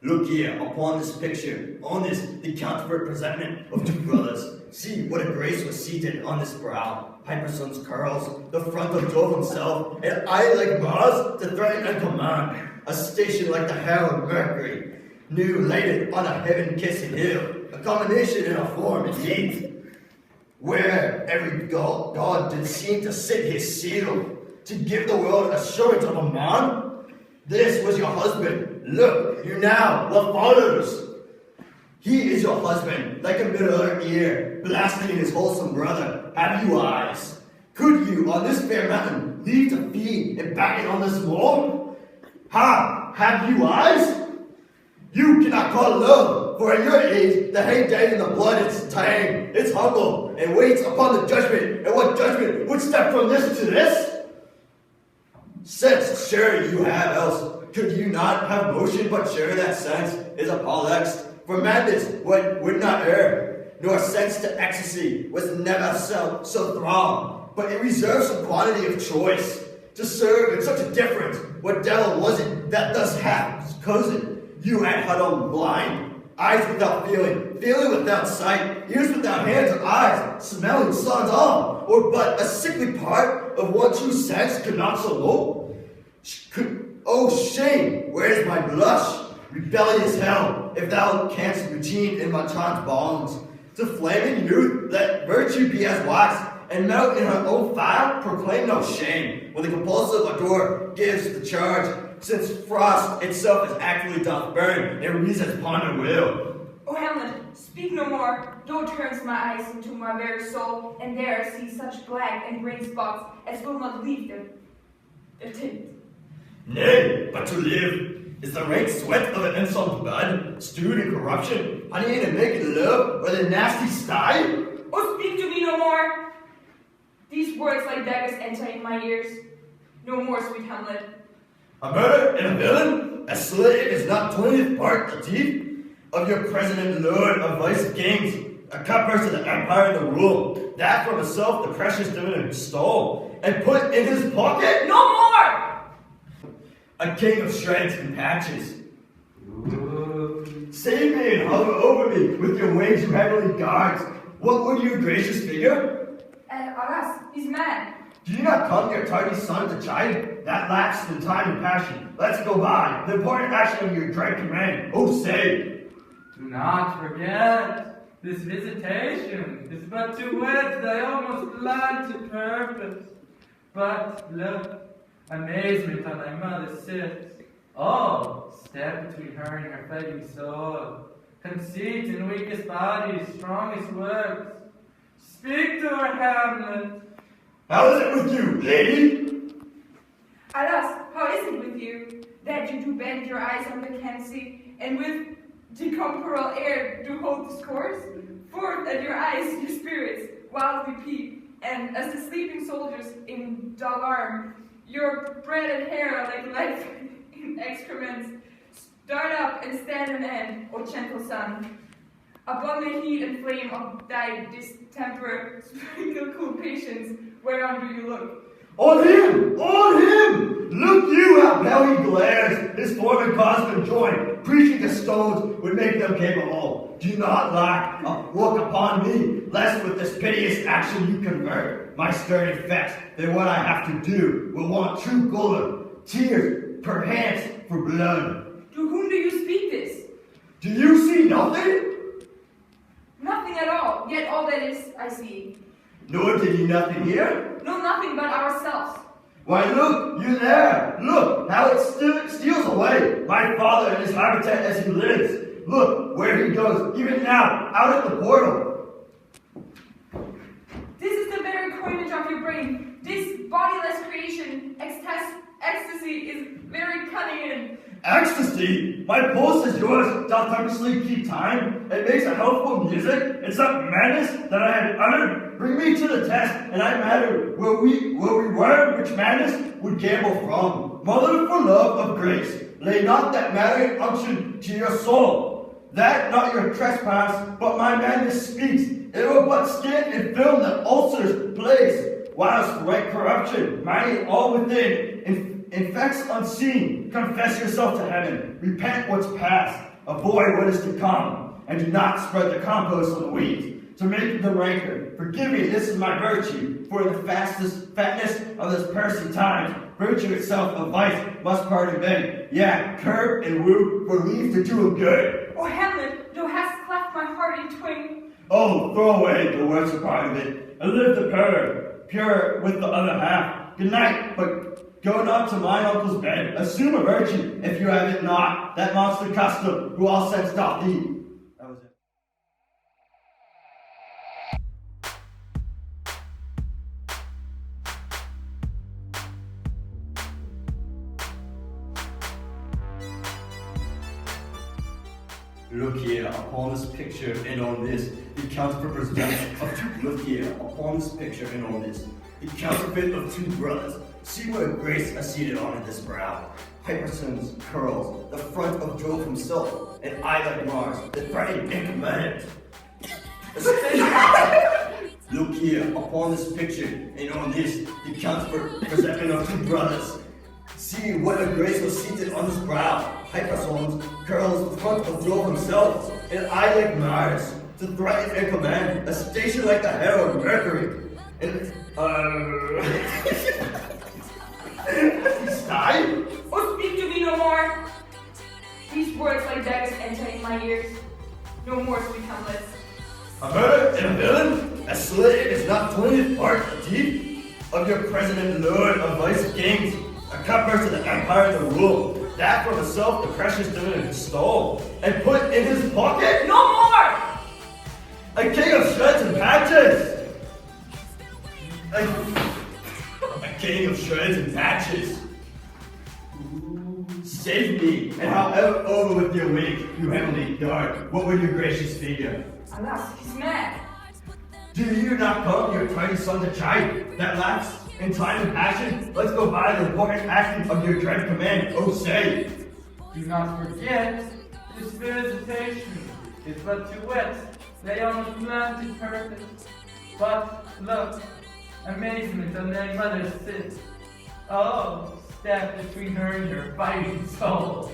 Look here, upon this picture, on this, the counterfeit presentment of two brothers. See what a grace was seated on this brow. Hyperson's curls, the front of Jove himself, an eye like Mars to threaten and command, a station like the hair of Mercury, new lighted on a heaven-kissing hill, a combination in a form indeed, where every god did seem to sit his seal, to give the world assurance of a man. This was your husband. Look, you now, what follows? He is your husband, like a middle ear, blasting his wholesome brother. Have you eyes? Could you, on this fair mountain, leave to feed and batten on this wall? Ha! Have you eyes? You cannot call love, for at your age, the heyday in the blood is tame, it's humble, and waits upon the judgment. And what judgment would step from this to this? Sense, sure you have, else could you not have motion, but sure that sense is a polex. For madness would not err, nor sense to ecstasy was never so throng, but it reserves some quantity of choice to serve in such a difference. What devil was it that thus hath cousin you at Huddle blind, eyes without feeling, feeling without sight, ears without hands or eyes, smelling sans all, or but a sickly part of one true sense could not so low? Oh shame, where's my blush? Rebellious hell, if thou canst routine in my chance bonds, to flaming youth let virtue be as wax, and melt in her own fire proclaim no shame, when the compulsive ardor gives the charge, since frost itself is actually doth burn, and reasons upon her will. O Hamlet, speak no more. Thou turns my eyes into my very soul, and there I see such black and grey spots as will not leave their tint. Nay, but to live is the rank sweat of an insult blood, stewed in corruption, honey in a naked love, or the nasty sty? Oh, speak to me no more. These words like daggers enter in my ears. No more, sweet Hamlet. A murder and a villain, a slave is not 20th part the teeth of your president lord of vice kings, a cupbearer to the empire and the rule, that from himself the precious dividend stole, and put in his pocket? No more! A king of shreds and patches. Save me and hover over me with your wings, you heavenly guards. What would your gracious figure? Alas, he's mad. Do you not come your tardy son to chide? That lapsed in time and passion. Let's go by. The important action of your dread command. Oh, say. Do not forget, this visitation is but to wed thy almost blunted purpose. But look, amazement on thy mother sits. Oh, step between her and her flagging soul. Conceit in weakest body, strongest works. Speak to her, Hamlet. How is it with you, lady? Alas, how is it with you, that you do bend your eyes on vacancy, and with decomparable air do hold discourse? Forth at your eyes your spirits wildly peep, and as the sleeping soldiers in dull alarm, your bread and hair like life in excrements, start up and stand an end, O gentle sun. Upon the heat and flame of thy distemper, sprinkle cool patience, whereon do you look? On him! On him! Look you how pale he glares, his form and cause conjoined, preaching to stones would make them capable. Do not lack a look upon me, lest with this piteous action you convert my stern effects, then what I have to do will want true gold, tears, perchance for blood. To whom do you speak this? Do you see nothing? Nothing at all, yet all that is I see. Nor did you nothing hear? No, nothing but ourselves. Why, look, you there! Look, how it steals away, my father and his habitat as he lives. Look, where he goes, even now, out at the portal. This is the very coinage of your brain. This bodiless creation, ecstasy is very cunning in. Ecstasy? My pulse is yours, doth purposely keep time. It makes a healthful music. It's not madness that I had uttered. Bring me to the test, and I matter where we were, which madness would gamble from. Mother for love of grace, lay not that marrying unction to your soul. That not your trespass, but my madness speaks. It will but skin and film the ulcer's place, whilst right corruption, mighty all within, infects unseen. Confess yourself to heaven. Repent what's past. Avoid what is to come. And do not spread the compost on the weeds to make them rancor. Forgive me, this is my virtue. For the fatness of this pursy times, virtue itself of vice must pardon men. Yeah, curb and woo for leave to do of good. Oh, Hamlet, thou hast cleft my heart in twain. Oh, throw away the worst part of it, and live the pure with the other half. Good night, but go not to mine uncle's bed. Assume a virtue, if you have it not, that monster custom, who all sense doth thee. That was it. Look here upon this picture and on this, the counterfeit representative of two. Look here upon this picture and on this, the counterfeit of two brothers. See what a grace is seated on in this brow. Hyperson's curls, the front of Jove himself, an eye like Mars, the threatening incommandant. Look here upon this picture and on this, the counterfeit presentment of two brothers. See what a grace was seated on his brow. Hyperson's curls the front of Jove himself, an eye like Mars, to threaten and command, a station like the herald Mercury. And he's died? Oh, speak to me no more. These words like daggers enter in my ears. No more, sweet Hamlet. A murder and a villain? A slave is not 20th part deep of your president and lord of vice kings. A cupbearer to the empire to rule. That for himself the precious dividend stole and put in his pocket? No more! A king of shreds and patches! A king of shreds and patches! Save me, and however over with your wig, you heavenly dart, what would your gracious figure? Alas, he's mad. Do you not come your tiny son to chide that laughs in time and passion? Let's go by the important acting of your dread command, oh say! Do not forget, this visitation is but to wet, lay on a planted purpose. But look, amazement on thy mother sits. Oh, step between her and your fighting soul.